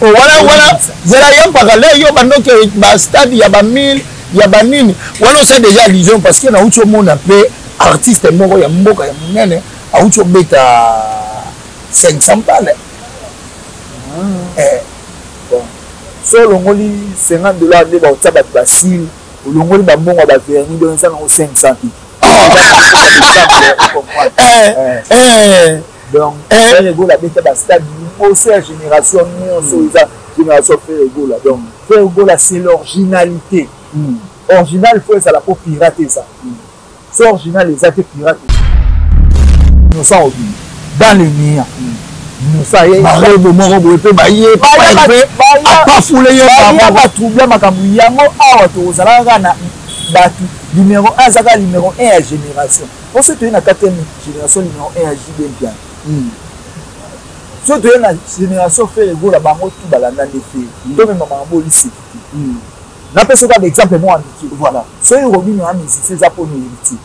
voilà zela yo parallèle yo bando que ba stade ya ba 1000 ya ba nini wana c'est déjà allusion parce que na ucho mona pe artiste moko ya mboka ya munene a ucho beta 500 balles bon so longoli $50 de ba otaba basil longoli ba mbongo ba verni de ça na 500 donc faire égaux la bête ba stade aussi la génération génération faire égaux là donc faire égaux là c'est l'originalité original faut ça la pour pirater ça c'est original les actes pirates nous sommes dans le mien nous ça y est marobo morobo pe ba yé pas foulé yo pas trouble makambu yango awa to zalaka na batu numéro 1 zaka numéro 1 à génération pour ce que na 4e génération numéro 1 à JB bien so to na génération fait ego la bango tout balanda ndefé to même maman bolisi na pesa ka exemple moi en voilà so y robino a musicien za pour nous tu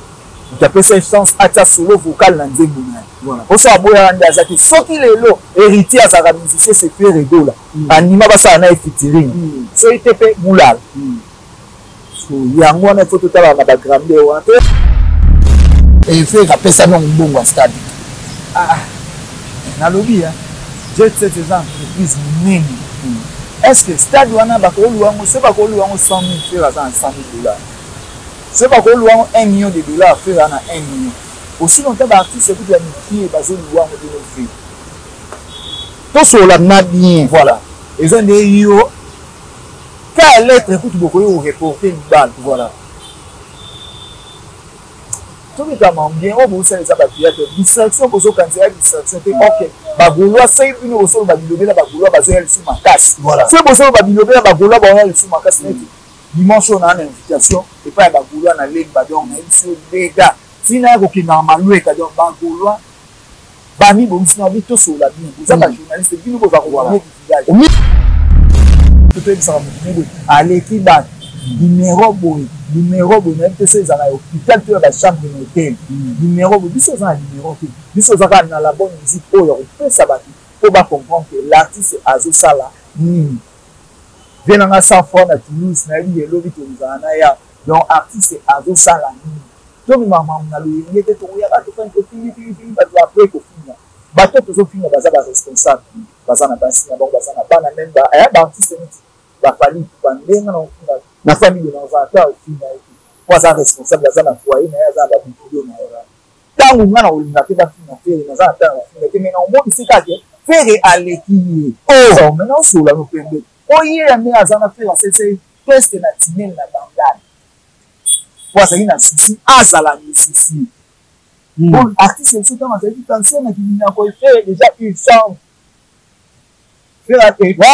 appelles ça chance acha solo vocal na nzembo na voilà pour ça boya anda zaki soki lelo héritier à sa musicien c'est fait ego là anima ba ça na featuring so ite pe mulal so yango na photo tala na background de wa et fait ka pesa non bongo à stade na lobby j'ai cette entreprise nini est-ce que stade wana ba ko luango c'est ba ko luango 100 000 faire à $100,000 c'est pas ko luango $1 million faire na 1 million aussi longtemps ba artiste c'est toute la métier ba zo luango de faire to so la na bien voilà ils ont des yo quelle lettre écoute beaucoup yo reporter une balle voilà tout le temps bien on vous sait ça ba distraction pour quand c'est distraction OK ba goloa c'est une au sol ba bilobela ba goloa ba zo elle sur ma casse voilà c'est pour ça ba bilobela ba goloa ba elle sur ma casse dimanche on a une invitation et pas ba goloa na leg ba donc même sur les gars sina ko ki normalement ka donc ba goloa ba mi bon sina vite sur la bien vous êtes journaliste bino ko ba ko voir tout est ça allez qui bat numéro boy même que c'est à l'hôpital tu as la chambre d'hôtel numéro biso ça numéro biso ça dans la bonne musique oh on peut ça va pour pas comprendre que l'artiste azo sala venanga sans fond à Toulouse na li lobi to nzana ya donc artiste azo sala to mi mama na lui il était to ya ba to faire que fini ba to après ko fini ba to zo fini ba za ba responsable ba za na basi na bon ba za na pas na même ba artiste ba fali pa ndenga na famille na vata au final kwa za responsable za na foyer na za ba butudo na era tangu ngana ulinga penda fina fere na za ta fina ke mena omo isikake fere aleki oh mena so la no pembe o yira me azana fere c'est presque na tinel na bangana kwa za ina sisi azala ni sisi bon artiste c'est comme ça dit penser na kimina ko fere déjà une chambre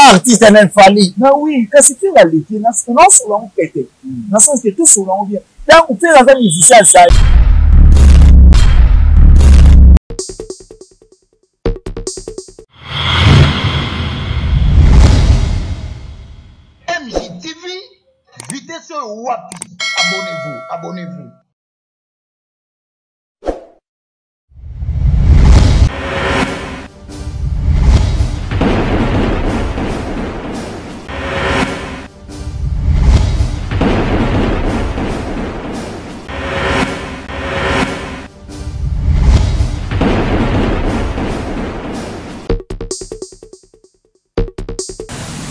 artiste en fali na oui quand c'était la l'été na non sur l'on pété na sens que tout sur l'on bien tant on fait avec musicien ça MJTV vitesse wapi abonnez-vous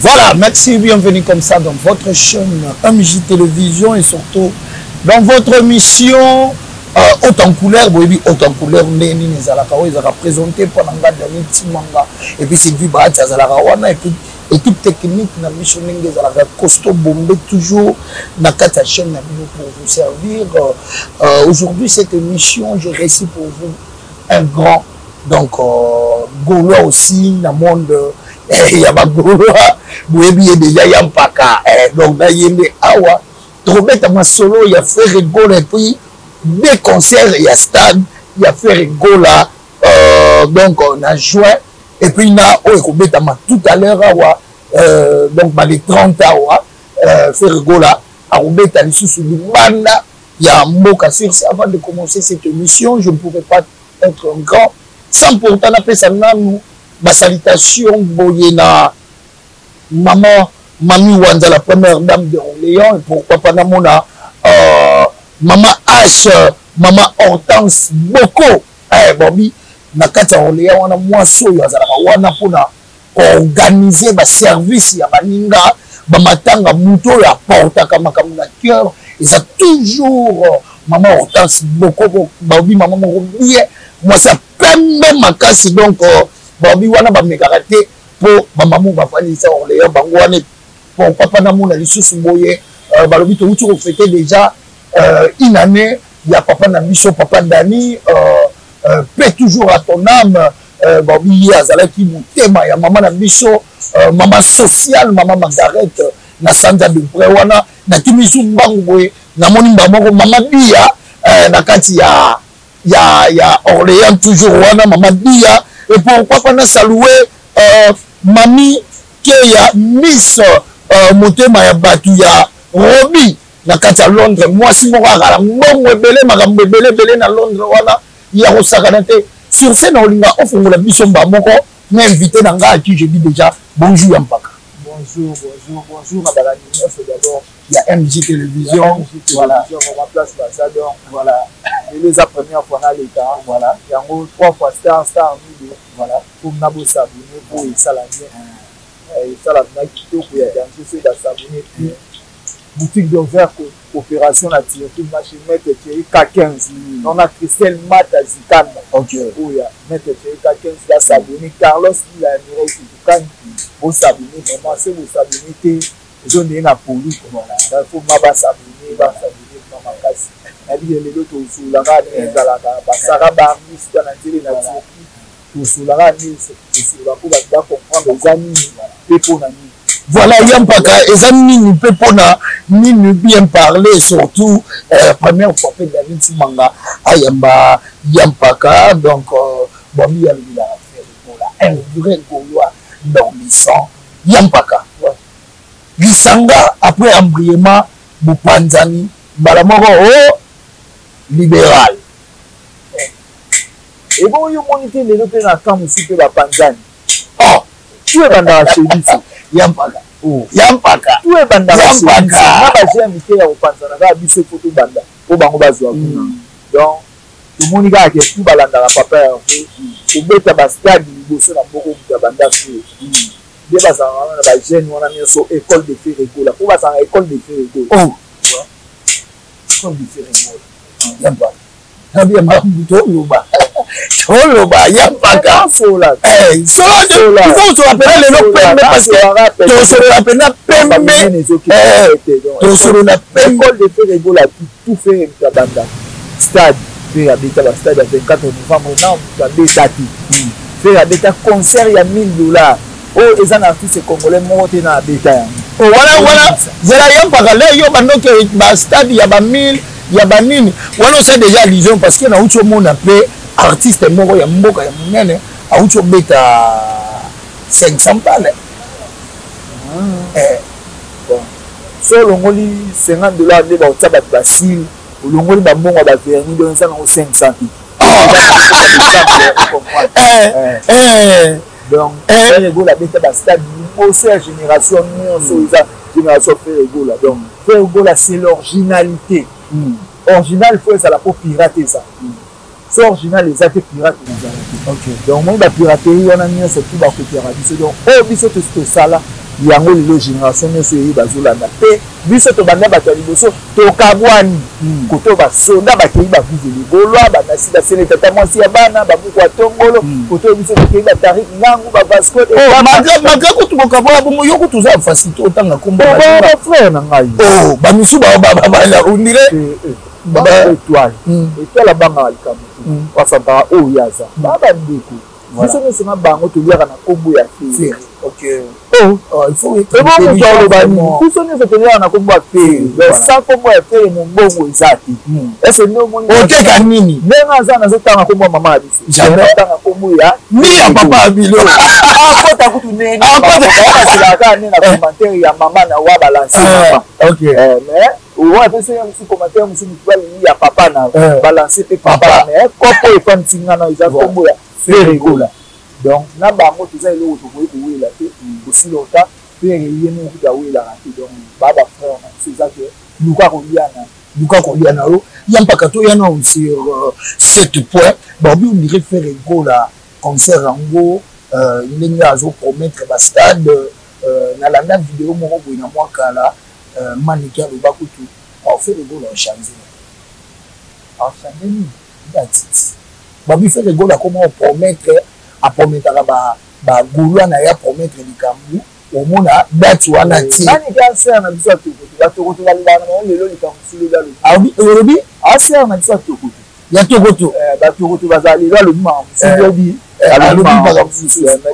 Voilà, merci, bienvenue comme ça dans votre chaîne MJ Télévision et surtout dans votre émission Haute en couleur. Haute en couleur, ils ont présenté pendant Timanga et puis c'est vu et puis équipe technique na mission costaud bombé toujours dans la chaîne pour vous servir. Aujourd'hui, cette émission, je réussis pour vous un grand donc Gaulois aussi dans le monde. Il y a Gaulois. Bouébi est déjà Yampaka, donc Dayembe Awa, Trobet à ma solo, il y a fait rigolo et puis des concerts, il y a stade, il y a fait rigolo donc on a joué et puis il y a tout à l'heure Awa, donc les 30 Awa, fait rigolo à Robet à l'issue sur le banda, il y a un mot à sur ça avant de commencer cette émission, je ne pourrais pas être un grand, sans pourtant appeler ça nous, ma salutation, Boyena. Mamie Wanda, la première dame de Orléans, et pourquoi pas Namona, Maman H, Maman Hortense, Boko, Bobby, Nakata Orléans, on a moins chaud, on a organiser ba service ya baninga ba matanga muto ya porta kama na cœur et ça toujours maman Hortense beaucoup babi maman mo bien moi ça pembe makasi donc babi wana ba mekarate pour maman ba fali ça Orléans bango wana pour papa na mona lisusu boye balobi to utu fêter déjà une année ya papa na biso papa Dani paix toujours à ton âme babi azalaki motema ya mama na biso mama sociale mama Margaret na Santa de Prewana na kimisu mbangu boye na moni mbamoko mama Dia na kati ya Orléans toujours wana mama Dia et pourquoi pas na saluer mami ke ya Miss motema ya batu ya Robi na kati ya Londres mwasi moko akala mbongo ebele makambo ebele na Londres wana ya kosakana te. Sur scène, on a offert la mission Bamoko, mais invité dans à qui je dis déjà bonjour Yampaka. Bonjour, madame. D'abord, il y a MJ Télévision, voilà. On remplace l'ambassadeur, voilà. Et les premières fois dans l'État, voilà. Il y a 3 fois star, voilà. Pour nous s'abonner, pour les salariés. Et ça, la qui peut danser, s'abonner. Boutique d'ouvert coopération la Thierry machine maître Thierry K15 on a Christelle Mata Zikanda ok oui maître Thierry K15 là s'abonner Carlos il a numéro qui quand vous s'abonner vraiment c'est vous s'abonner zone na poli voilà il faut maba s'abonner maman kasi na bien les autres sous la rade ezala ba sara ba miss na nzeli na Thierry sous la rade sous la pour ba comprendre les amis et pour na voilà Yampaka et ça ni peut pas ni bien parler surtout première fois que David Simanga ayamba Yampaka donc bon il y a un vrai Gaulois dans le sang Yampaka Lisanga après embriement Bupanzani balamoko libéral et bon yo monité les autres na camp aussi que la Panzani oh tu es dans la chérie Yampaka Yampaka tu es banda na ba j'aime que ya opanzana ga biso photo banda o bango bazwa donc tout monde ga ke tout balanda la papa ya o beta ba stade liboso na boko ya banda fi de ba za na ba jeune wana nso école de fée Regola pour ba za école de fée Regola oh école de fée Regola Yampaka Habia mabuto loba Oloba Yampaka sola il faut se rappeler le nom pembe parce que tu se rappelles pembe tu se rappelles école de fée Regola tout fait banda stade fait habiter la stade à 24 novembre non dati fait habiter concert ya $1000 oh les artistes congolais monté na habiter voilà zela Yampaka là yo banoke ba stade ya ba 1000 ya banini wana c'est déjà lision parce que na ucho mona pe artiste moko ya mboka ya munene a ucho beta 500 balles bon so longoli $50 de ba otaba basil longoli ba mbongo ba verni donc ça na 500 donc Regola beta ba stade aussi génération génération Regola donc Regola c'est l'originalité original faut ça la pour pirater ça c'est original les actes pirates ok donc moi la piraterie on a mis ça tout bas côté radio donc oh biso to sala yango le génération ne se bazula na pe biso to banda ba liboso to kabwani koto ba sonda ba kei ba viveli bolwa ba nasida sele tata mwasi ya bana ba buku atongolo koto biso to kei ba tarik ngangu ba vasco maga ko to kabwa bo yo ko to za facilité otanga komba ba frère na ngai oh ba misu ba la unire baba étoile étoile banga alikamu wasamba o yaza baba ndeko biso ne sema bango to liaka na kombo ya fille ok il faut que bon to bani biso ne to liaka na kombo ya fille donc ça kombo ya fille mon bongo ezati est-ce no moni ok kanini nenga za na zotanga kombo mama ya biso jamais tanga kombo ya ni ya papa bilo akota kutu neni akota ka neni na commentaire ya mama na wa balance mama ok mais ouais parce que un commentaire monsieur Mutwali ya papa na balancer pe papa mais kopo e fan tinga na isa kombo ya Regola donc na bango tuza ile auto ko wela te aussi longtemps père ye mo ku dawe la raté donc baba frère c'est ça que luka koliana yo yampaka to yana sur 7 points babi on dirait faire ego la concert yango ndenge azo promettre ba stade na landa vidéo moko boy na mwa kala maniki aloba kutu fait ego la changer ni that's babi fait ego la comment promettre a promettre ba gulwa na ya promettre likambu omona date wana ti nani ka ser na biso to balibana na lelo likambu sulu dalo abi ser na biso to ya tokoto ba to bazali lelo ma sulu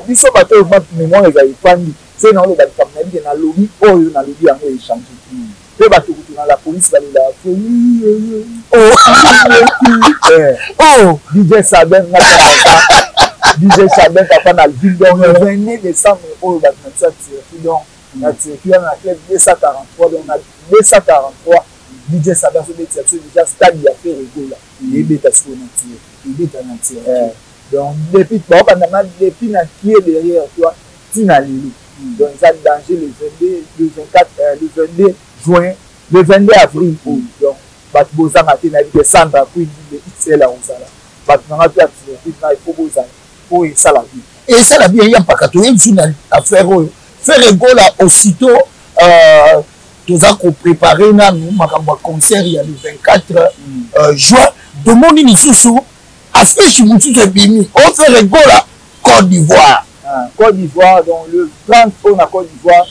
biso bato mémoire ezali fandi se na le bato kamedi na lobi oyo na lobi yango échange pe bato kutuna la police balela DJ Saben na DJ Saben papa na ville donc le 22 décembre oyo bato na ça donc na tiré na club 243 donc na 243 DJ Saben so beti déjà stade ya fait rigola il beta sur na tiré donc depuis depuis na qui est derrière toi tina lili donc ça danger le 22 juin le 22 avril donc bat boza matin na descendre puis de XL à Osala bat na pia puis na il faut boza pour ça la vie et ça la vie y'a pas ka to une affaire faire rigola aussitôt toza ko préparer na nous makambo concert ya le 24 juin demoni ni susu affiche mututu ebimi on fait rigola Côte d'Ivoire donc le 30 on a Côte d'Ivoire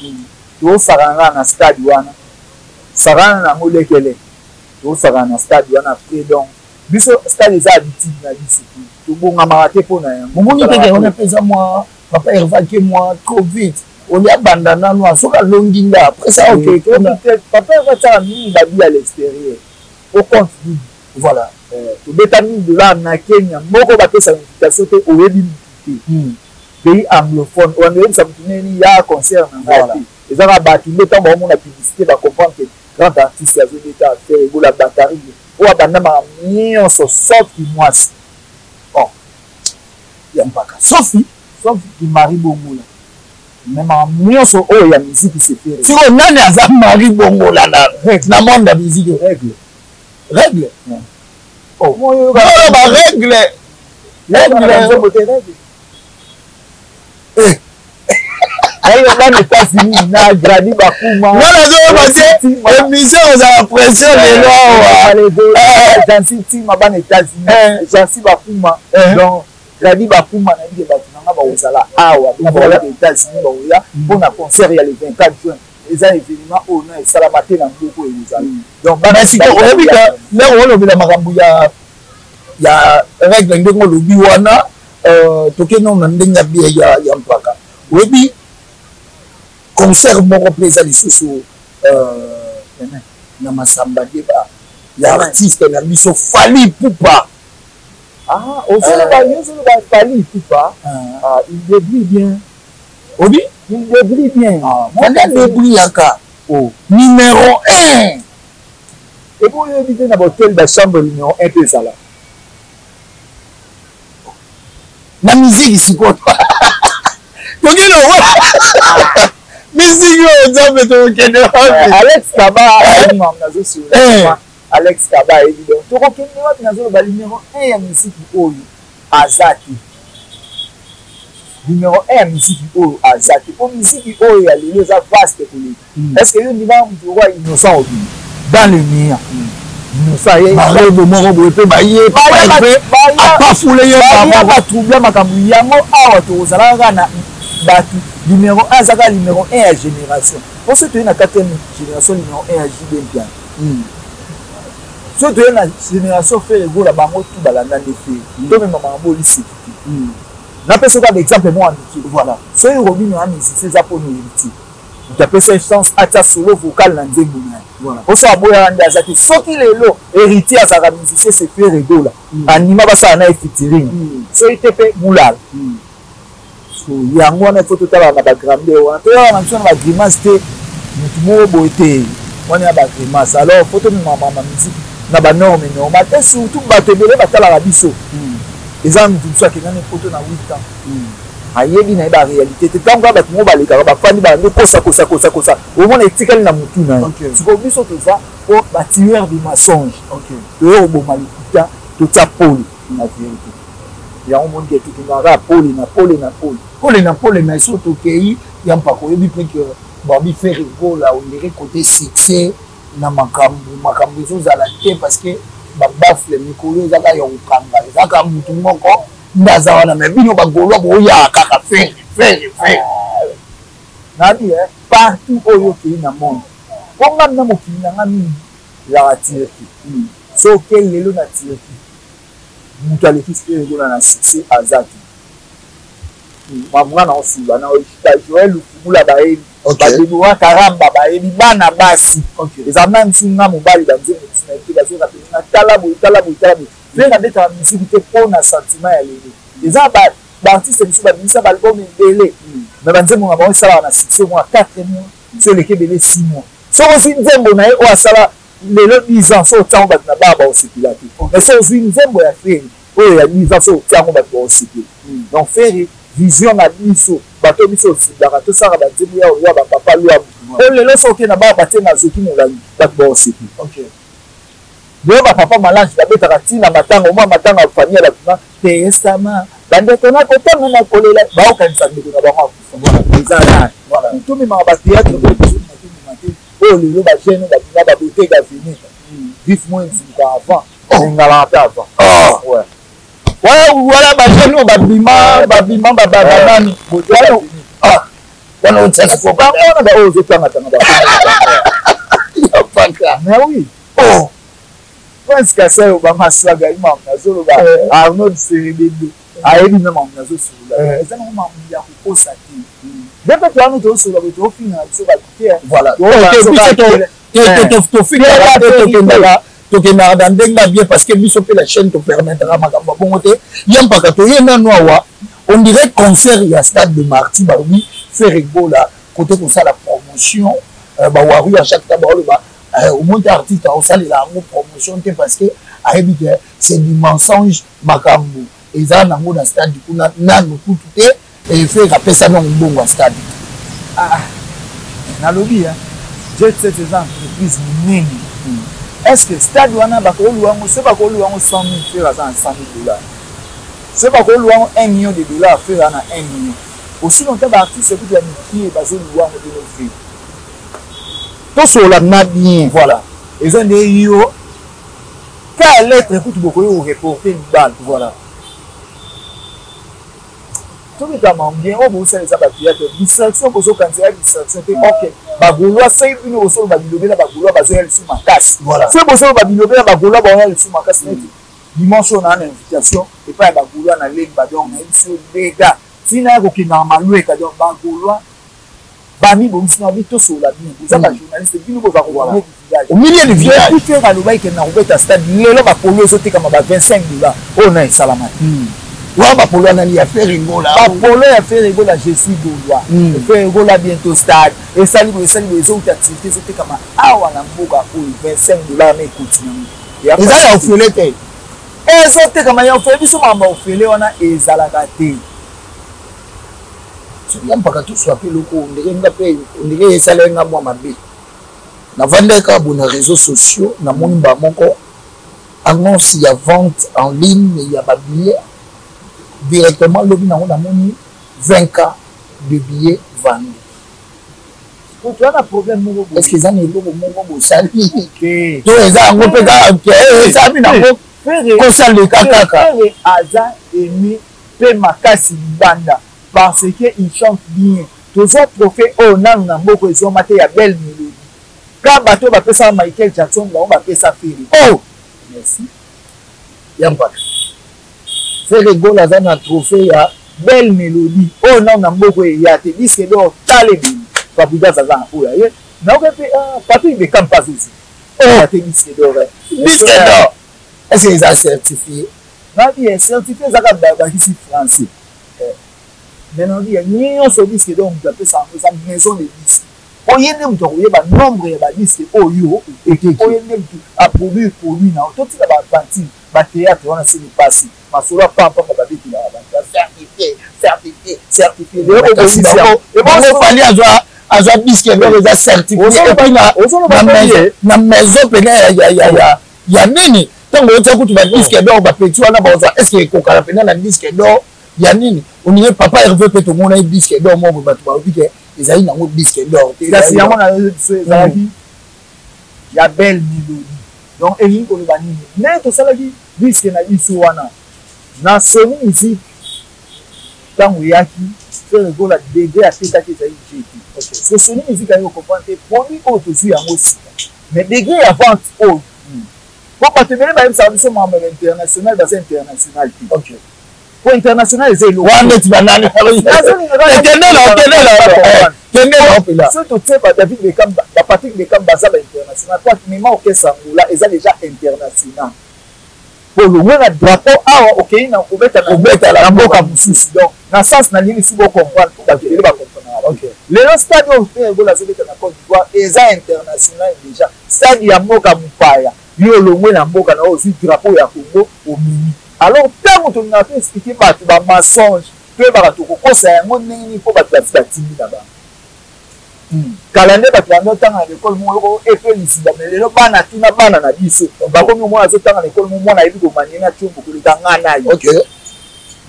to saranga na stade wana saranga na molekele to saranga na stade wana après donc biso stade za habitude na biso to bonga marate pona ya mumuni teke on pesa moi papa évacuer moi trop vite on y a bandana no asoka longinga après ça OK papa va ta mi babi à l'extérieur au compte voilà to betani de là na Kenya moko ba pesa invitation te oyebi pays anglophone on est ça mutuni ya concert na voilà et ça va battre le temps ba mona publicité ba comprendre que grand artiste a venu ta faire la batterie ou abanda ma nyonso sauf qui moi bon yampaka sauf qui Marie Bongola même en nyonso oh ya musique c'est fait si on nani aza Marie Bongola na monde de musique règle oh moi ba règle dans les États-Unis na Grady Bakuma émission aux pression les lois Jansi Tima ban États-Unis Jansi Bakuma donc Grady Bakuma na dit batunanga ba osala awa donc les États-Unis ba oya pour na concert ya le 24 juin les événements au na salamate na mboko ezali donc merci ko obika na wolo bila makambu ya règle ndenge lobi wana tokeno na ndenge bia ya mpaka webi concert moko plaisir lisusu na masamba deba ya artiste na biso Fally Ipupa aussi le Fally Ipupa il débrouille bien obi il débrouille bien on débrouille yaka numéro 1 et pour éviter na hôtel de chambre numéro 1 pe sala na musique sikoto tokeno musique nzambe tokende Alex Kaba nazo sur Alex Kaba évidemment tokokende wapi nazo ba numéro 1 ya musique oyo azaki numéro 1 ya musique oyo azaki pour musique oyo ya lelo za vaste kuli est-ce que yo ndima mtu roi innocent obi dans le mien innocent ye barebo moko boye pe baye pas foulé yo ba trouble makambu yango awa to zalaka na batu numéro 1 zaka numéro 1 à génération pour ce tu es na 4e génération numéro 1 à JB bien so tu es na génération fait le gola bango tout balanda de fait to même maman boli c'est na pesa ka exemple moi amiki voilà so yo robino ami c'est ça pour nous héritier tu appelles cette chance à ta solo vocal na nzengo na voilà pour ça boya anda zaki soki lelo héritier à sa musicien c'est fait rigola anima ba ça na featuring so itepe mulal yango wana faut totala na bagrandeur wana toyala na biso na bagrimace te mutu moko boye te wana ya bagrimace alors faut tomemama musique na banorme normal te surtout bato ebele batalaka biso eza mutu biso akendani poto na 8 ans ayebi na ba réalité te tango ba tumo ba leka ba fandi ba kosa au moins etikali na mutu na siko biso toza o ba tueur de mensonge to bo malikuta to tia Paul na vérité ya on monde qui ngara Paul mais surtout kei ya mpako yebi pe que babi faire rigolo là on dirait côté succès na makambo zo za la té parce que ba bafle mikolo za ka yo kanga za ka mutu moko ndaza wana me bino bagolo bo ya kaka faire nadi partout oyo ki na monde konga na mokili na ngami ya tireki so quel lelo na tireki mutu alekisi rigolo na succès azaki mamuna na osula na Joël Fumula baebi badebuwa karamba baebi bana basi ezamna nsunga mobali banze mutina ete bazoka penga tala boy venga beta musique te pona sentiment ya lelo eza baartiste biso babimisa baalbum ebele me banze monga bango esala na succès mwa 4 mois so eleki ebele 6 mois soko ozwi nzembo na ye oyo asala lelo 10 ans so otiango bato na baa baosepela te mais so ozwi nzembo ya feri oyo ya 10 ans so otiango bato baosepela donc feri vision na biso bato biso osindaka tosala banzembo ya oyo bapapa lwamu oyo lelo soki na baa batie na zoki molangi bato baosepela boyo bapapa malange babetaka ntina matanga omwa matanga ya famille ya batuna testama bandeko na kotanga na kolela baokanisa ndeko na bango akufa eza na tomemaka bateatre oyo lelo bagene batuna baboteka veni vif mo nzuluka avant engalaka mpe avant wala bagene oyo babima babanani wana otiasikobango oyo ozotangatanga mais oui Pense que ça va masaga imam nazolo ba Arnold Serebendo ayebi na mam nazo sula eza na mam ya kukosa ti depuis que nous tous sur le fina so ba tie voilà to kena dans denga bien parce que biso pe la chaîne te permettra makambo bongote yamba ka to yena noa on dirait concert ya stade de Marty Barbie fait rigola côté comme ça la promotion ba waru à chaque table ba au monde artiste au salle la promotion parce que c'est du mensonge makambo et ça na ngona stade du na no tout et fait rappeler ça non bon stade na lobby jet set entreprise nini est-ce que stade wana ba ko luango se ba ko luango 100 000 francs à 100 000 $, se ba ko luango 1 million de dollars faire na 1 million aussi longtemps ba artiste qui doit nier ba zo luango de nos filles tout cela n'a bien voilà ils ont des yo quelle lettre écoute beaucoup au reporter une balle voilà tout le temps bien on vous sait ça bâtir distraction pour ceux quand c'est distraction ok bagoloa c'est une au sol babilobela bagoloa bazo elle sur ma casse voilà c'est pour ça babilobela bagoloa ba elle sur ma casse net dimanche on a une invitation et pas bagoloa na ligue ba donc même sur les gars sina ko ki normalu e ka donc bagoloa bami bomsina bito sur la bien vous êtes journaliste bino ko va voir au milieu du village tout faire à l'obaï que na robeta stade lelo ba polo zo te comme ba $25 on a salama wa ba polo na ya faire rigola ba polo ya faire rigola je suis gaulois faire rigola bientôt stade et ça libre les autres activités zo te comme awa na mboka o $25 mais continue et ça ya ofele te et zo te comme ya ofele biso mamba ofele wana ezalaka te mpaka tout soit pe loko ndenge pe ndenge esala nga mwa mabe na vandeka bona réseaux sociaux na moni ba moko annonce ya vente en ligne ya ba billets directement lobi na moni 20K de billets vendus pour toi na problème moko est-ce que ça ne loko moko bo sali ke to eza ngo pe ka ke eza bi na ngo ko sali kaka aza emi pe makasi banda parce qu'il chante bien. Tous autres trophées, oh non, on a beaucoup de choses, il y a belle mélodie. Quand bateau va faire ça, Michael Jackson, on va faire ça Ferry. Oh, merci. Yamba. Ferry Go la zone a trophée, il y a belle mélodie. Oh non, on a beaucoup il y a des disques d'or, talébin. Papuda ça va. Oh, yeah. Non, partout il ne campe pas aussi. Oh, des disques d'or. Disques d'or. Est-ce qu'ils ont certifié? Non, il est certifié, ça va ici français. Maintenant, il y a une disque donc tu appelles ça maison de disques. On y a des nombre de disques au yo et qui a produit pour lui. Tout ce qui va partir, le théâtre, on a passé. Ma soeur pas encore bavé qui l'a avantage. certifié. Et bon, fallait avoir disque d'or déjà certifié. Et puis la maison, il y a nini. Tant que tu vas disque d'or, tu vas est-ce qu'il y a un disque d'or? Il y a nini. On y est papa, il veut que tout le monde ait disque d'or. Moi, il y a un disque d'or. Il y a belle mélodie. Donc, il y a une mais tout ça, disque na isuana. Na Sony Music, tant que yaki, c'est le goal à degré à tête à tête à JT. Parce que Sony Music a eu comprendre produit autre aussi en aussi. Mais degré à vente haut. Pour partenaire, même ça nous membre international, c'est international. Ok. Pour international, c'est le. One net banane. Surtout tu sais David Beckham, la Patrick Beckham Bazar international. Toi, même au Kessa là, ils sont déjà international. Pour le moins drapeau ok na kubeta la mboka mususu donc na sens na nini si bo comprendre pour ba comprendre ok le stade au fait gola zobeta na Côte d'Ivoire eza international déjà stade ya mboka mupaya yo le moins na mboka na aussi drapeau ya Congo au mini alors tant que on a fait expliquer ba mensonge que ba to ko ça yango nini ko ba timi là-bas calendrier bato tanga à l'école moko efelisida mais lelo bana tina bana na biso bakomi mwana azotanga à l'école mwana ayebi komanyena tiombo koleka nga na ye ok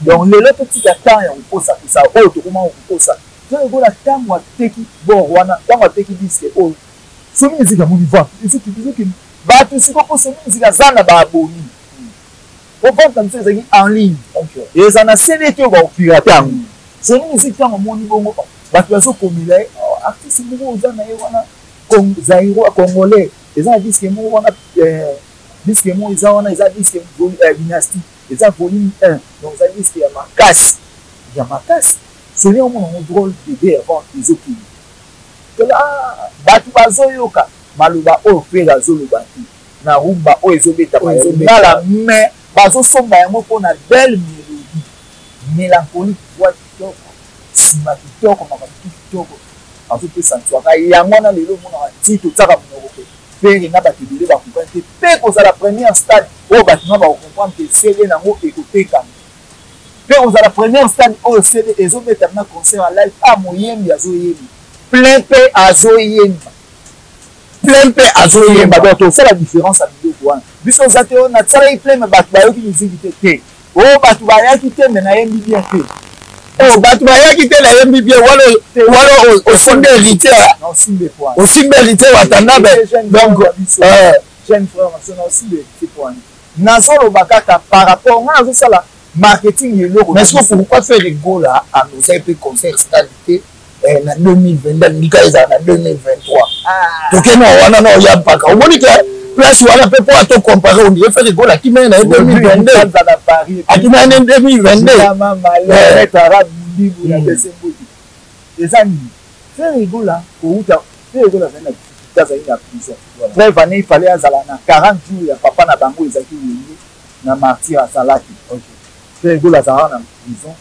donc lelo totika temps ya kokosa kosa oyo tokoma kokosa to ekola ntango ateki bor wana ntango ateki diske oyo somi ezika moniva ezoki bato sikopo somi ezika aza na baaboni ovanta biso ezalaki en ligne eza na cd te oyo bakopirate yango somi eziki ntango moni bongo bato bazokomila artiste moko oza na ye wana zairo congolais eza na diske moko wana diske moko eza wana eza diske dynastie eza volume 1 donc eza diske ya makasi soni omona ngo drôle bébé avant ezokili tola bato bazoyoka maloba oyo mpe bazoloba te na rumba oyo ezobeta nala mais bazosomba yango mpona belle mélodie mélancolique voix kitoko nsima kitoko makambo kitoko azopesa ntwaka yango wana lelo omonaka ti totaka monoko pe mpe na bato ebele bakomprendre te mpe kozala première stade oyo bato nga bakokomprendre te cd nango ekotekama mpe kozala première stade oyo cd ezobeta na concert ya live moyembi azoyemba plein mpe azoyemba donc tosala différence ya biloko wana biso oza te oyo nasalaki plein me bato bayoki miziki te oyo bato bayaki te me nayembi bien te oh bato bayaki te nayembi bien wala osimba héritier osimba héritier watanda donc jeune frère naso na osimba héritier po wana nazoloba kaka par rapport nga nazosala marketing eloko mais est-ce que pourquoi faire rigola à nos un concert stabilité na 2022 ndika ezala na 2023 tokena wana na oya mpaka omoni ke place wana mpe po ato compare on dirait faire rigola kimene na 2022 akimene na 2022 Bibu na Desembuti. Eza nini? Faire rigola kouta, faire rigola na difficulté za prison. Frère Vané il fallait azala na 40 jours ya papa na bango ezaki wili na martyr asalaki. OK. Faire rigola za na prison.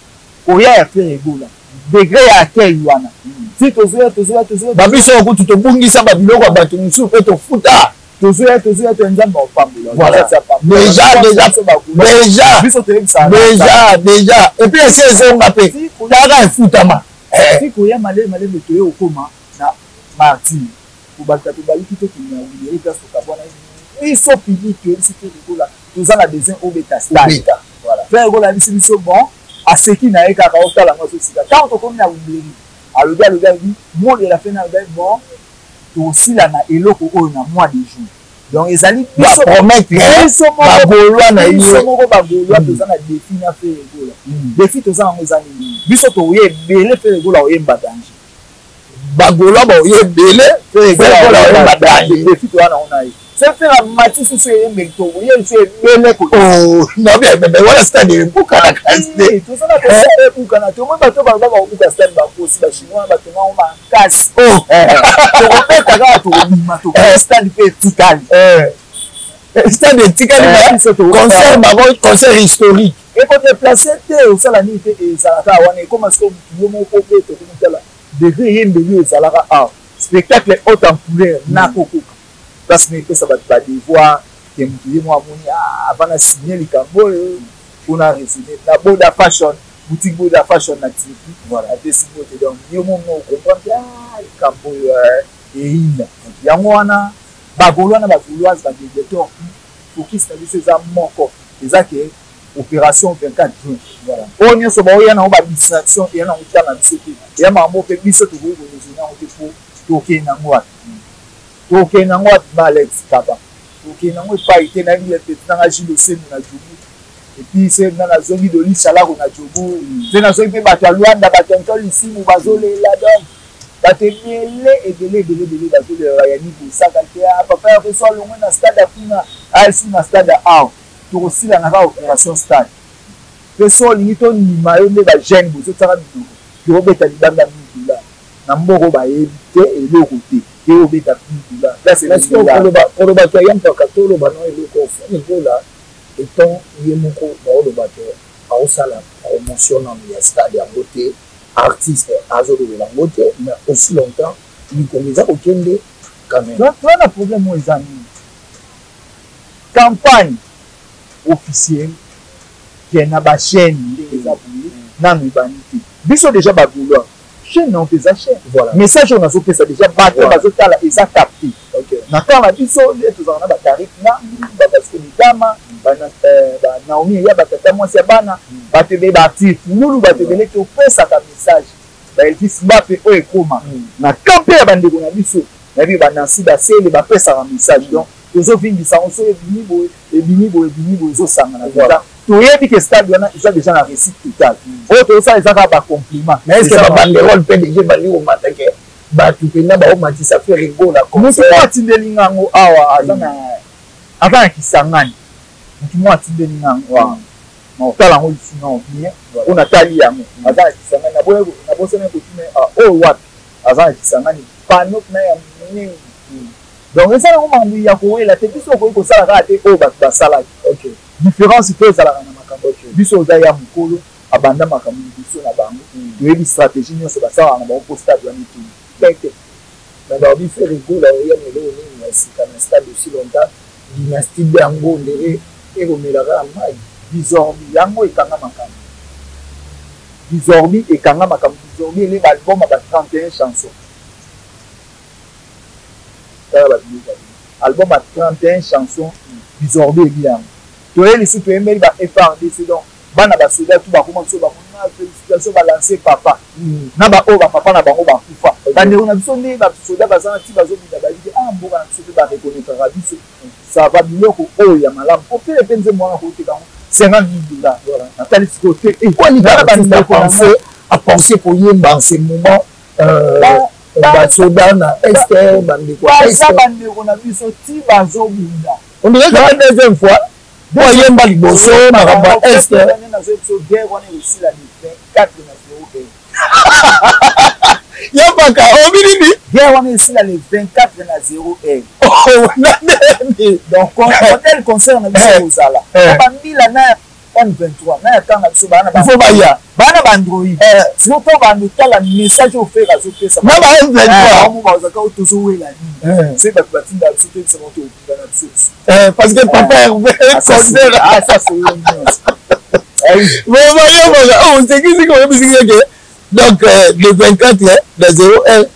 Koya ya faire rigola. Degré ya accueil wana. Si tozoya babiso ko tutobungisa ba biloko bato musu pe to futa. Tozoya to nzamba opambola. Voilà. Déjà et puis c'est on appelle daga efutama siko ya malema toye okoma na martyr ko bakata baliki to kinya wili place to kabona iso pili to siko rigola toza na besoin obeta stade voilà faire rigola biso bon aseki na eka ka otala ngo sika tant to komi na wili alobi mo de la fin na bon to sila na eloko oyo na mois de juin donc ezali biso promettre bagolwa na yo moko bagolwa toza na défi na faire rigola défi toza ngo ezali biso to ye bele faire rigola oyemba danger bagolwa ba ye bele faire rigola oyemba danger défi to wana ona ye c'est faire matisi so yembe to ye so bele ko oh na bien mais voilà stade epuka na kasi toza na epuka na to mo bato ba epuka stade ba kosi ba chinois ba toma o makasi oh to kopeta ka to bima to stade pe tikali stade tikali concert ba concert historique et pour déplacer te au sala ni te ezalaka wana e comme ça yo moko pe to komutala degré yembe yo ezalaka spectacle haute en couleur na kokoka parce que ça va pas devoir que moi moni avant de signer les cambo on a résumé la boda fashion boutique de la fashion native. Voilà, des donc il y a un moment où on comprend que campo et il y a un bagouloana bagouloise bagouloteur pour qui c'est des moko des actes opération 24 juin. Voilà. On y a ce moment il y a une distraction il y a un temps à discuter il y a un mot que biso tu veux nous on te faut toquer na ngwa Alex Kaba toquer na ngwa pas été na ile petit na jilo se na jubu et puis c'est dans la zone de l'Ichala on a jubu c'est dans zone pe bato Luanda bato ntoli ici mu bazole la donc bato miele et belé bato de Rayani pour ça quand papa fait ça longo na stade afina ici na stade A to aussi la na opération stade fait ça limito ni mayo ne ba jeune bo so tsaka bino yo beta libanga mibula na mboko ba éviter et le côté et au beta mibula là c'est pour le bateau yam to katolo ba no le ko fo là étant yemoko ba le bateau a osala promotion ya stade ya beauté artiste azolo de la beauté mais aussi longtemps il commence au kende quand même donc on a problème aux amis campagne officielle qui est na ba chaîne les abonnés na mibanité biso déjà ba boulot chaîne on fait chaîne voilà message on a fait ça déjà bateau bazotala eza capté OK na kama biso les tozana ba tarif na ba parce que mitama ba Naomi ya ba tata moi c'est bana ba te ba actif nous ba te belé ko pesa ka message ba il dit ba pe o ekoma na campé ya bandeko na biso na bi ba nansi ba sele ba pesa ka message donc tozo vindi ça on so ebini bo zo sanga na voilà toyebi que stade wana ils ont déjà la réussite totale autre ça ils ont pas compliment mais est-ce que ba banderole PDG bali o matake ba tu pena ba o matisa faire rigola comme ça mutu atindeli ngango awa azana kisangani mutu atindeli ngango wa tala ngo sino bien on a tali yango azana kisangani na bosana ko tume o wapi azana kisangani panop na ya nini donc ça on m'a dit ya ko la te biso ko sala ka te o ba sala OK différence fait ça la na makambo biso za ya mukolo abanda makambo biso na bango toyebi stratégie nyonso basala na bango stade ya mitu tete na ba bi faire rigola ya melo ni na stade aussi longtemps dynastie bango ndere et romelaka mai bizorbi yango ekanga makambo bizorbi ele ba album ba 31 chansons album à 31 chansons bizorbi bien to ele si to emeli ba FRD c'est donc bana ba soda tout ba comment so ba na félicitation ba lancer papa na ba o ba papa na bango ba kufa bande on a biso ne ba soda ba zana ti ba zo bi ba di mboka na soda ba reconnaître biso ça va biloko o ya malamu ko pe penze moi ko te kango $50,000 voilà natali côté et quoi ni ba penser pour yemba en ce moment soda na est bande quoi est bande on a biso ti ba zo binda on dirait que la deuxième fois pour yemba liboso na ramba est na zo guerre on est aussi la 24 na 0 yamba ka obini guerre on est aussi la 24 na 0 donc hôtel concert na biso ozala ba mila na M23 na tanga biso bana ba faut baya bana ba Android sinon to ba ndotala message au faire azo pesa na ba M23 mo ba zaka otozo wela ni c'est ba batinda biso te se moto na biso parce que papa considère ça c'est mais voyons on c'est qui comme musique que donc le 24 de 0 est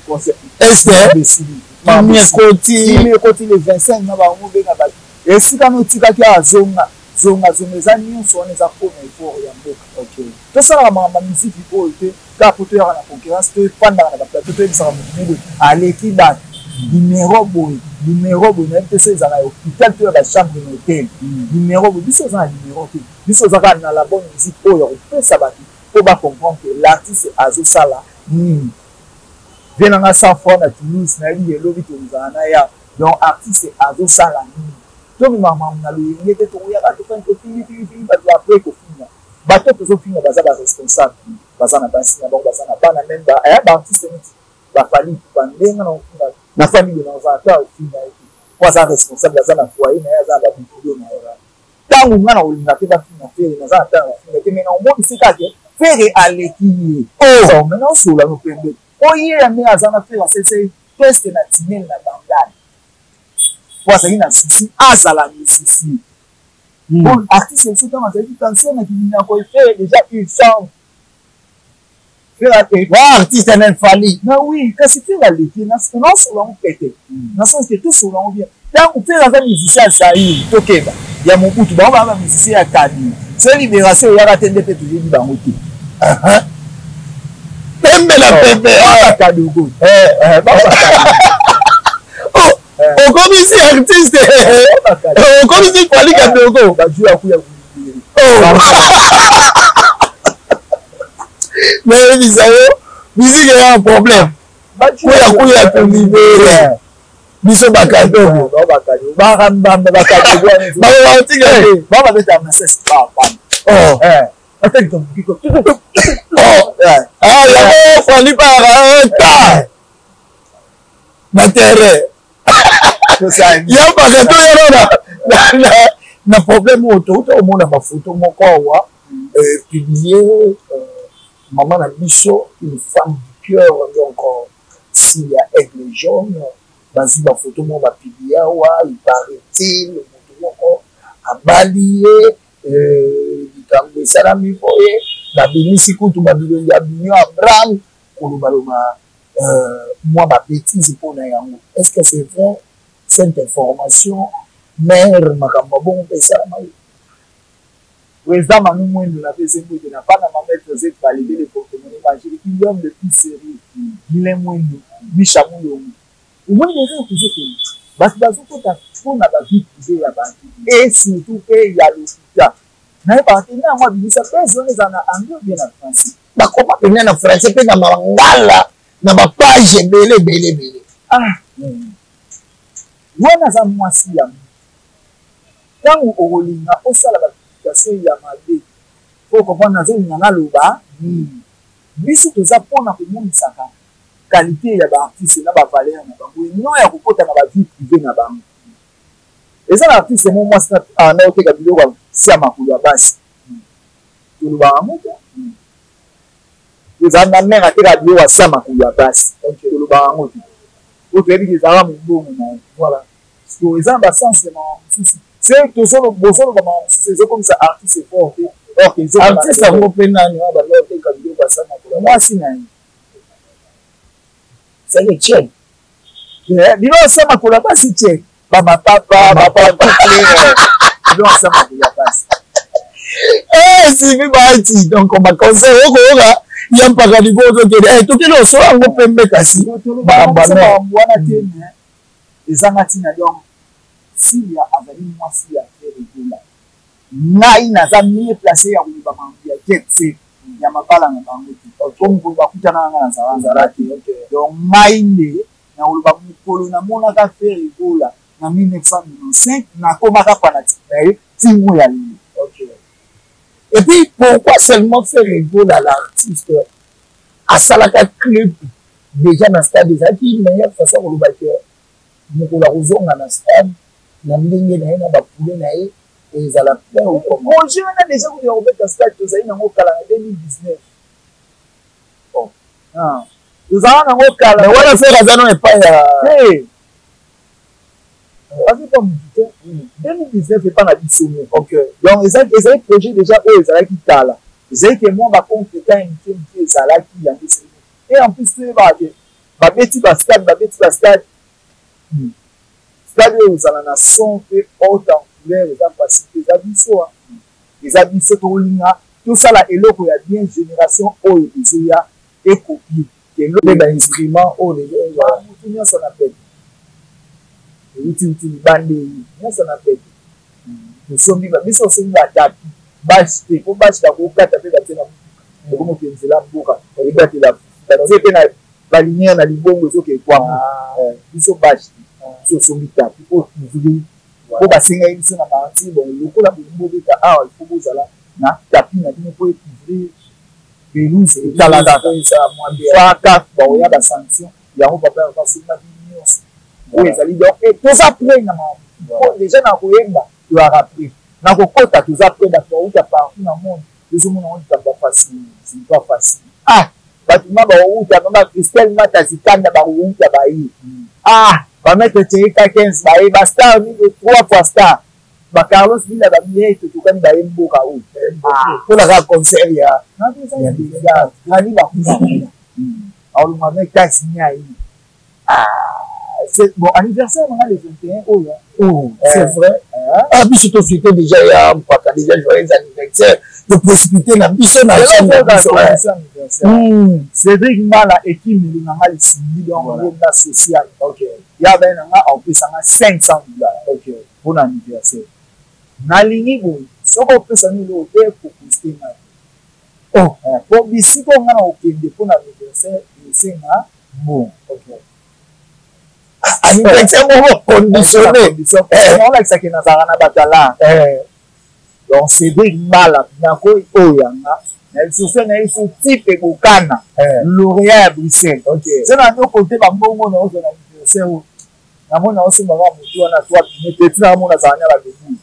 côté le 25 na ba mo be na ba et si quand on tika ki azonga zonga eza nyonso wana eza mpona effort ya mboka OK tosalaka makambo ya misiki oyo te kaka po toyaka na concurrence toefandaka na baplateau toyebisaka motu boye aleki bato numero boye nayebi te so ezalaka hôpital to ya bachambre na hotel numero boye biso eza na numero te biso oza kaka na la bonne musique oyo ya kopesa bato mpo bacomprendre que l'artiste azosala nini vie nanga 100 fois na Toulouse nayebi elobi tozala na ya donc artiste azosala nini tomi mama na loyenge te tokoyaka tofani tofili bato apres kofinga bato tozofinga baza baresponsable baza na basi na bango baza na bana meme aya baartiste neti bafali bandenga na famille na oza ata ofinga ete po aza responsable aza na foyer na ye aza na babitulo na ye ntango nga na kolinga te bafinga fere naza na ntango bafinga te mena omonisi kake fere aleki ye mena osola no pembe oyeya nde aza na fere asese presque na tinel na bandane azali na sisi azala musicien bon artiste aussi quand azali cancer na kimina ko faire déjà une chambre artiste en fali. Non, oui, quand c'est fait la lété, non, c'est là où pété. Dans le sens que tout sur là où bien. Tant qu'on fait la musicien à Saïd, Tokeba, il y a mon bout, on va musicien à Kadi. C'est libération, il y a la tête de toujours du Bangoté. Pembe la pembe. Kadogo. On comme ici artiste. On comme ici Fali Kadogo. Mais musique est un problème. Kuya to libérer. Biso bakadogo. Bakadogo. Fali para na terre. Ya bakadogo na problème auto au monde ma photo moko wa publié maman na biso une femme du cœur donc s'il y a aigle jaune bazwi ba photo mo ba publié wa il paraît-il le moto abalié likambo esalami boye babimisi kutu babilo ya binyo Abraham kolobaloma moi ma bêtise mpona yango. Est-ce que c'est vrai cette information mère makambo bon esalama Président Manu Mwendo na Facebook n'a pas na maître Z valider les portemonnaies magiques. Il y a le plus sérieux. Il est Mwendo, Micha Mwendo. Au moins les gens toujours que parce que tout à fond na ba vie privée ya bantu et surtout que il y a le soutien. Na pas tenir moi bi ça fait zones en anglais bien en français. Ba comment tenir en français pe na mangala na ba page belé. Ah. Wana za mwasi ya. Tangu olinga osala ba ya mabe po comprendre nazo ngana loba biso toza pona ko monisaka qualité ya ba artiste na ba valeur na bango non ya kokota na ba vie privée na bango eza na artiste mo mwasi na oteka biloko sia makulu ya basi toloba amoto eza na mère ateka biloko sia makulu ya basi toloba amoto o tebi ke zala mbongo na voilà so eza ba sens de ma c'est que c'est comme ça artiste fort or que c'est artiste a repris nani wa ba lote ka bio ba sana ko moi si nani c'est le tien bilo sama ko la pas si tien papa tout bilo sama ko la pas si bi ba ti donc on va conseiller ko ga yam pa ka dibo to ke to ke no so ngo pembe kasi ba wana tene ezanga tina donc s'il y a avec moi s'il y a fait là ngai naza mieux placé ya kuliba mambo ya ketse ya mapala na bango comme ko bakutana na nzala te donc ngai ne na kuliba mukolo na mona ka faire ebola na 1995 na komaka fanatique tingo ya lui. Et puis pourquoi seulement faire ebola l'artiste à salaka club déjà dans stade des acquis meilleure façon ko luba que mukolo kozonga na stade na ndenge na ye na bapule na ye ezala plein ou comment mon jeune a déjà voulu remettre stade tozali nango kala na 2019 bon tozala nango kala mais wana faire azano epai ya parce que comme 2019 epai na biso donc ezali projet déjà oyo ezalaki kala ezali ke mwa bacompétent mike ezalaki yango et en plus toyebake babeti bastade stade ezala na son mpe haute en couleur eza facile eza biso tolinga tosala eloko ya bien génération oyo ezoya ekopie eloko bainstrument oyo mutu nyonso na pete euti libande nyonso na pete tosombi biso osombi batapi basi te po basi bakokata mpe batie na okomokenzela mboka ebatela batie mpe na balinière na libongo ezoka ekwama biso basi osombi tapi po tuzuli po basengai biso na martir bon lokola bobeta awa il faut bozala na tapi na bino po ekuvrir pelouse etalaka faka baoya basanction yango papa basomaki nyonso oyo ezali donc toza prêt na déjà na koyemba toyaka prêt na kokota toza prêt bato bauta partout na monde tozomona ngo likambo facile c'est pas facile bato ma bauta mama Christelle Matazikanda bakouta baye bamettre Tcherika 15 baye bastar 3 fois star ba Carlos Villa ba bien to to kan ba mboka o pour la concert ya na pesa ya déjà grandi ba kuza au mama taxi nya yi c'est bon anniversaire on a le 21 oh c'est vrai ah biso to fêter déjà ya mpaka déjà joyeux anniversaire de précipiter na biso na Cédric Mala équipe na ngali sindi donc na social OK ya ben nga on peut ça $500 OK pour anniversaire nalingi boy soko pesa ni lo te pour poster na oh pour bisiko nga na okende pour anniversaire c'est na bon OK anniversaire mo conditionné on a ça qui na zara na batala donc Cédric Mala na ko oyanga elle se fait na iso type bokana lauréat à Bruxelles OK c'est na no côté ba mbongo na ozo na anniversaire na mona oso ba mutu na toi petit na mona zana la debu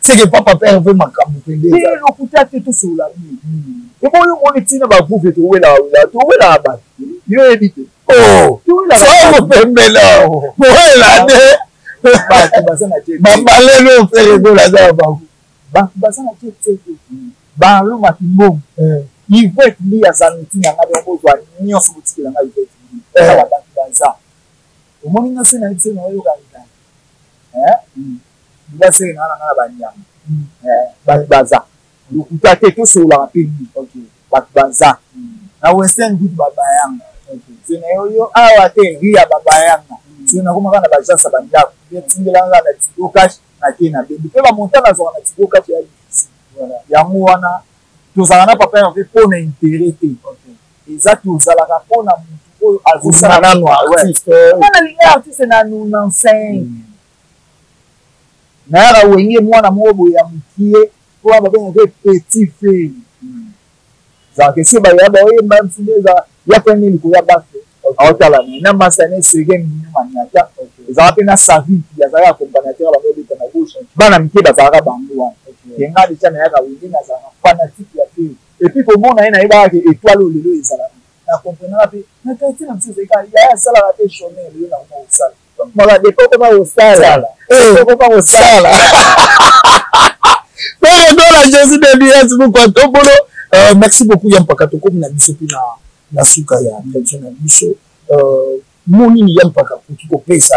c'est que papa père veut makambo pende et le kuta tout sur la nuit et bon on est tina ba pouve to wela ba yo évite oh ça me permet là voilà ba lelo faire de la zaba ba basana tete ba lo makimbo il faut être lié à sa routine na ba bozwa nyonso botiki na il faut être ba baza o moni na sena itse na yo kanisa ba se na ba nyama baza le kuta tete sur la pili OK ba baza na western good baba yanga OK sena yo awa te ria baba yanga sena kuma kana ba jasa bandako tingela nga na tigo cash na kena bebe pe ba montana zo na tigo cash ya voilà ya muana tozana papa en fait pour intérêt OK eza tozala ka pona mutu azosala no artiste na linga artiste na nous n'enseigne na ra wenye mwana mobo ya mukie kwa baba en fait petit fille za que se ba ya ba we même sineza ya pene liko ya ba aotala na masane sege minuma nyata ezala pe na savi yazala accompagnateur ba mobeta na gauche bana mike bazalaka bango wana kenga déjà na yaka windi na zala fanatique ya pe et puis comment na ina iba ke étoile lelo ezala na comprendre pe na kati na mse zeka ya sala la te chômer lelo na mo sala mala de ko ba o sala ko ba o sala bon dans la Jésus de Dieu nous comptons merci beaucoup ya mpaka to ko na biso pina na suka ya pension na biso moni ni yampaka kuti kopesa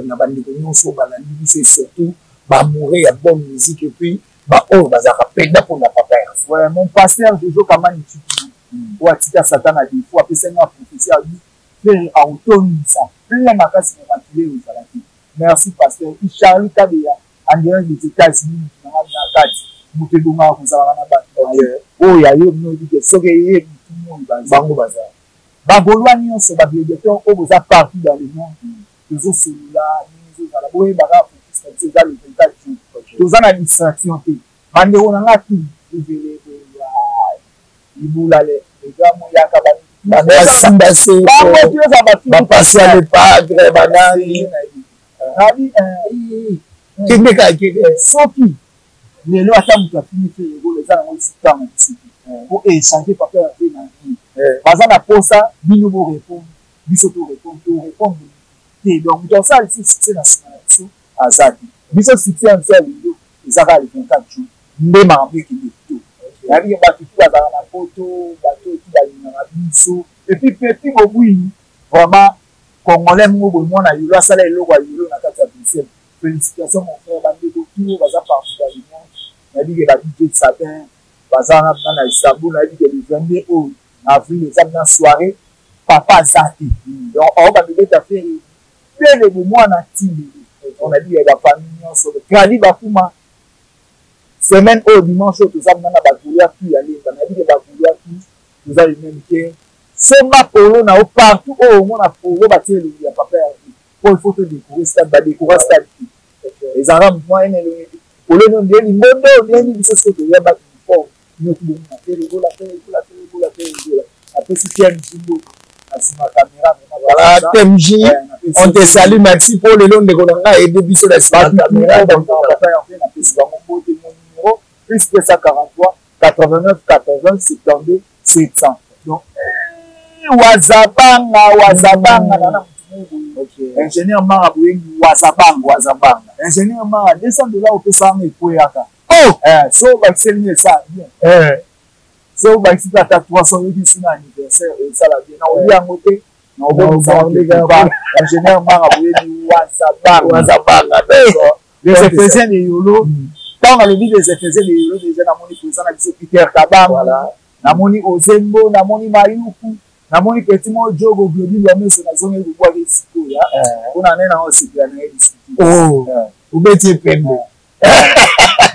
na bandeko nyonso balandi biso surtout ba mourir ya bonne musique et puis ba o bazaka penda pour na papa ouais mon pasteur toujours kama ni tuki ou atika satana des fois apesa nga prophétie a dit faire autonomie ça plein makasi na matile uzalaki merci pasteur Charlie Kabea en dehors des États-Unis na kati mutedonga kuzala na ba oh ya yo no dit que soke ye bango baza bagolwa nyonso babiédiateur oyo boza partout dans le monde tozosolula nizozala boyebaka fokisa eza le 24 jours toza na distraction te bandeko na nga tu evele libula lega moyaka basimba se bapasi ya lepadre banani kendeka soki lelo ata moto afini te egolo eza nango esitama esiki po échanger papa ya pe na vie baza na posa bino borépondre biso torépondre te donc moto asala esi succès na nsima na biso aza te biso succès ya biso ya lelo ezaka le 24 jours nde makambo ekende to yabike bato tu bazala na poto bato tu balingaka biso epuis petit bobwini vraiment congolais moko boye mwana yolo asala eloko ya yolo na kati ya bruxelles félicitation mon frère bandeko tu baza partout dans le monde yabike badije sapin baza na Istanbul yabike le 22 oyo avril eza na soirée papa aza te donc oyo babeleta fere bele bomwana tili on a dit ya famille nyonso grandi bakuma semaine oyo dimanche oyo toza na bakulia tu ya lenga na yabike bakulia tu toza le même que semba polo na o partout oyo omona polo batie elongi ya papa ya po il faut te découvrir stade badécouvrir stade ezalaka moyen elongi polo eno ndeni mbondo ndeni biso soki toyeba uniforme nyoti bomona te regola apesi Pierre Mchimbo na nsima caméra voilà TMJ on te salue merci pour le long de konanga aider biso na nsima caméra papa ya pe na pesi bango mbote mon numéro plus 243 89 80 72 700 donc wazabanga na mutu mungu ingénieur mara boye wazabanga ingénieur mara $200 opesa anga ekweyaka so bakiseli ça bien so bakiseli ata 300 yoki sina anniversaire esala bien na oli yango te na obebisa ingénieur mara boye wazabanga les Éphésiens de Yolo tant on les Éphésiens de Yolo déjà namoni président na biso Peter Kabamba namoni Ozembo namoni Mayuku namoni petit mo jogo global ya meso na zone de bois de siko ya kuna nena o sikira na siko ubeti pembe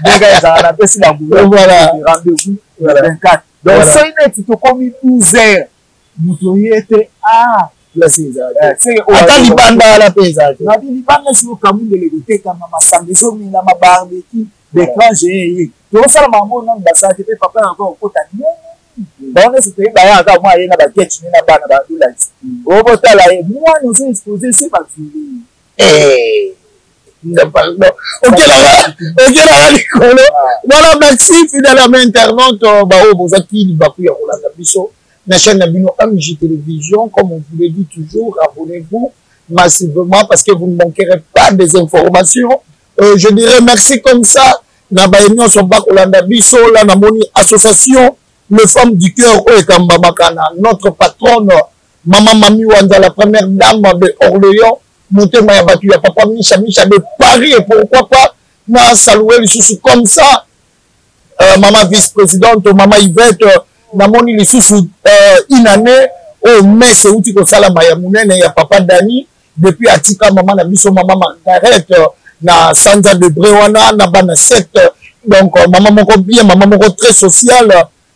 déjà ça na pesi la boule voilà rendez-vous 24 donc ça il est to comme 12h mutoyete c'est atali banda la pesa na banda si okamunde le goteka mama sandezo mina ma barbecue d'écran j'ai to ça maman non basa te papa encore kota bon c'était ba ya ka moi yena ba ketch ni na bana ba dollars o botala e moi nous sommes exposés c'est pas fini pardon OK là likolo voilà merci fidèlement internaute ba o bozaki libaku ya kolanda biso na chaîne Nabino MJ Télévision comme on vous le dit toujours abonnez-vous massivement parce que vous ne manquerez pas des informations je dirais merci comme ça na ba union so ba kolanda biso la na moni association le femme du cœur Oekamba Makana, notre patronne, Maman Mami Wanda, la première dame de Orléans, Moutema Yabatu, ya papa Micha de Paris, et pourquoi pas, na salué les sous comme ça, Maman vice-présidente, Maman Yvette, Namoni les sous une année, au mai, c'est où tu peux ça la Mayamounene, ya papa Dani, depuis Atika, Maman Nabiso, Maman Margaret, na Sandra de Brewana, na Bana 7, donc Maman Moko bien, Maman Moko très sociale,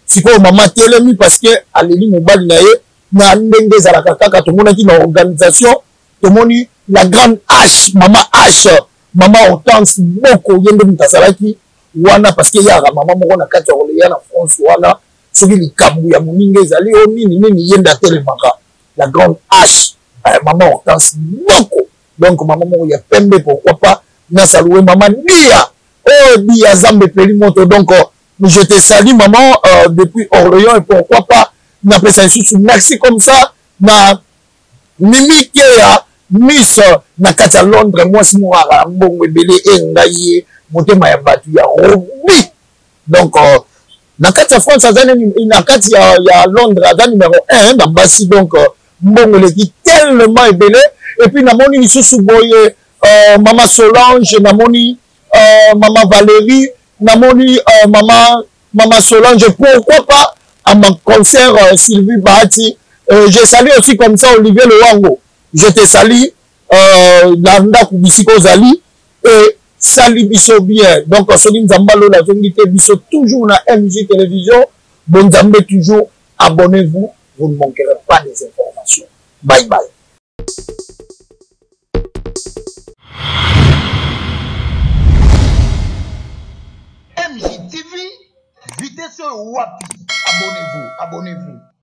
si quoi maman telemi parce que aleli mobali na ye na ndenge za la kaka to monaki na organisation to moni la grande H maman Hortense boko yende mutasalaki wana parce que ya maman moko na kati ya na France wana soki likambu ya moninga ezali o nini yenda telemaka la grande H maman Hortense boko donc maman moko ya pembe pourquoi pas na saluer maman dia zambe peli moto donc je te salue maman depuis Orléans et pourquoi pas na pesa sous merci comme ça na Mimi Kea Miss na kati Londres moi si moi mbongo ebele engaye motema ya batu ya robi donc na kati France azani na kati ya Londres azani numéro 1 na basi donc mbongo leki tellement ebele et puis na moni sous boye maman Solange na moni maman Valérie Namoni maman Solange, pourquoi pas à mon concert Sylvie Bahati. Je salue aussi comme ça Olivier Loango. Je te salue Nanda Kubisiko Zali et salut biso bien. Donc Solim Zambalo la zongité biso toujours na MJ Télévision. Bon Zambé toujours abonnez-vous, vous ne manquerez pas des informations. Bye bye. MJTV, vitesse wapi, abonnez-vous.